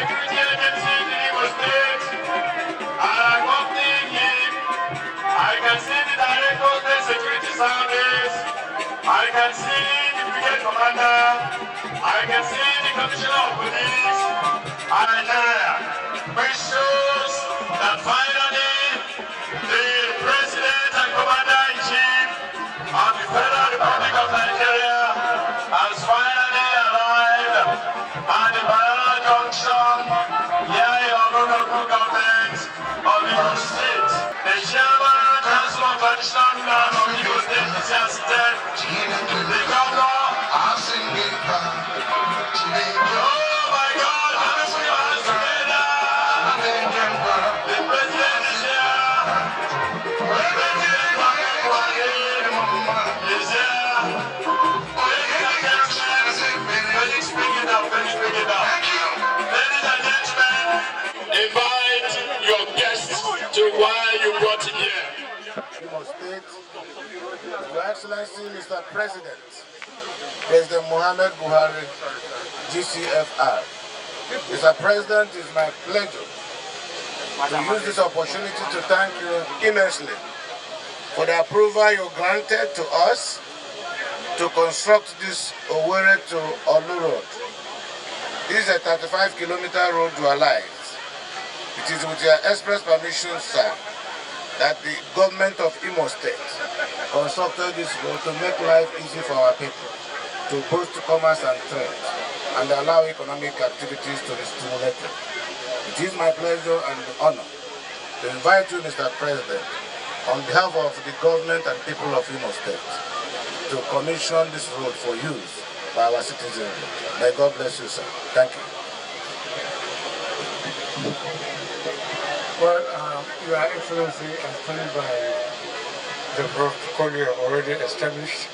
security agencies in Imo State are accompanying him. I can see the director of the security service. I can see the brigade commander. I can see the commissioner of police. And which shows that finally the president and commander-in-chief of the Federal Republic of Nigeria has finally arrived at the Banana Junction here in Owerri-Orlu government of Imo State. The chairman, Council of Traditional Rulers of Imo State is here seated. The governor, oh my God, how many put your hands together? The president is here. The president Buhari is here. Ladies and gentlemen, finish speaking now, finish speaking now. Ladies and gentlemen, invite your guests to why you brought him here. Imo State, Your Excellency, Mr. President, President Muhammad Buhari, GCFR. Mr. President, it is my pleasure to use this opportunity to thank you immensely for the approval you granted to us to construct this Owerri to Orlu road. This is a 35-kilometer road to our lives. It is with your express permission, sir, that the government of Imo State constructed this road to make life easy for our people, to boost commerce and trade, and allow economic activities to be stimulated. It is my pleasure and honor to invite you, Mr. President, on behalf of the government and people of Imo State, to commission this road for use by our citizens. May God bless you, sir. Thank you. Well, Your Excellency, as told by the protocol you have already established,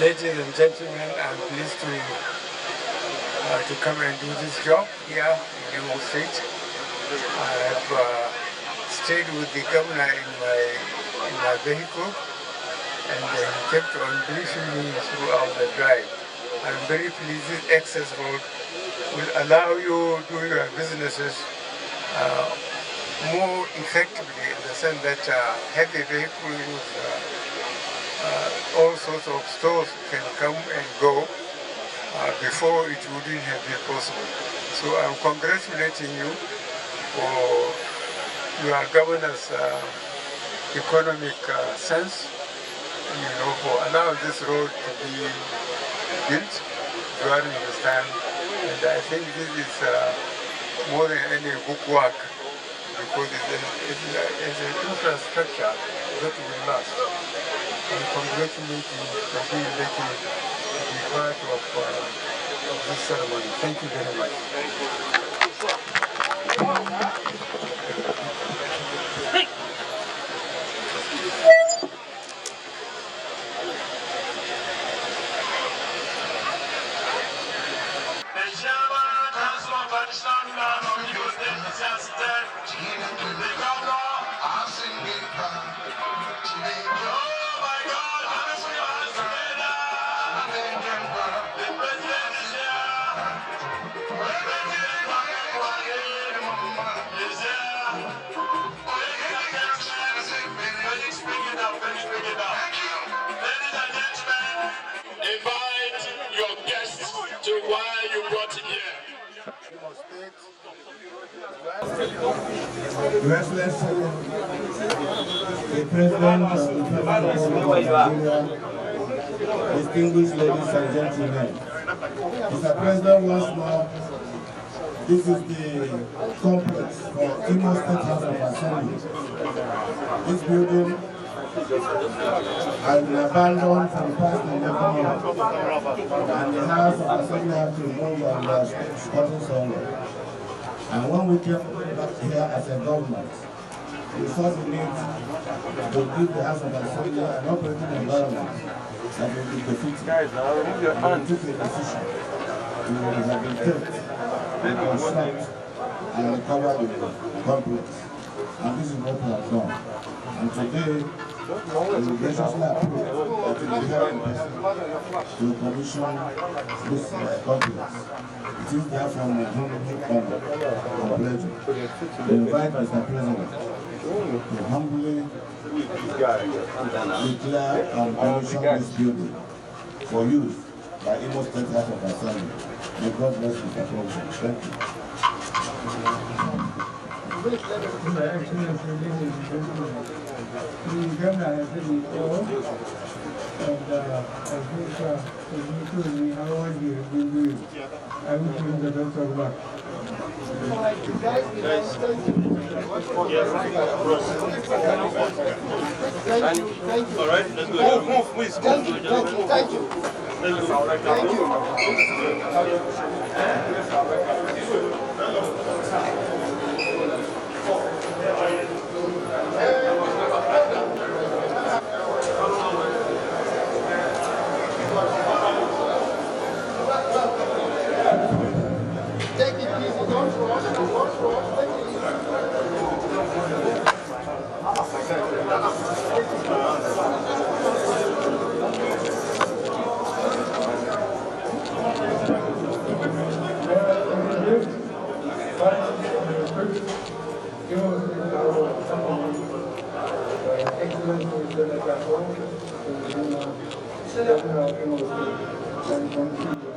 ladies and gentlemen, I'm pleased to come and do this job here in Imo State. I have stayed with the governor in my vehicle, and he kept on briefing me throughout the drive. I'm very pleased this access road will allow you to do your businesses more effectively, in the sense that heavy vehicles, all sorts of stores can come and go before it wouldn't have been possible. So I'm congratulating you for your governor's economic sense, for allowing this road to be built during this time. And I think this is more than any bookwork, because it's an infrastructure that will last. I congratulate you for being lucky to be part of this ceremony. Thank you very much. Your Excellency, the President of the Republic of Nigeria, distinguished ladies and gentlemen, Mr. President, once more, this is the complex for Imo State House of Assembly. This building has been abandoned for the past 11 years, and the House of Assembly has to move and gotten somewhere. And when we came back here as a government, we saw the need to give the House of Assembly an operating environment that will be befitting. We took a decision to rehabilitate, reconstruct, and recover the complex. And this is what we have done. And today, and we graciously approve of the inherent to commission this confidence. It is therefore my humble honor and pleasure to invite Mr. President to humbly declare and commission this building for use by Imo State House of Assembly. May God bless Mr. President. Thank you. My Excellency, ladies and gentlemen, the governor has said it all, and I think as you told me how I want you to do it. I wish you the best of luck. Thank you. All right, let's go. Move, please. Thank you. Take it easy, don't rush, take it easy. Excellent.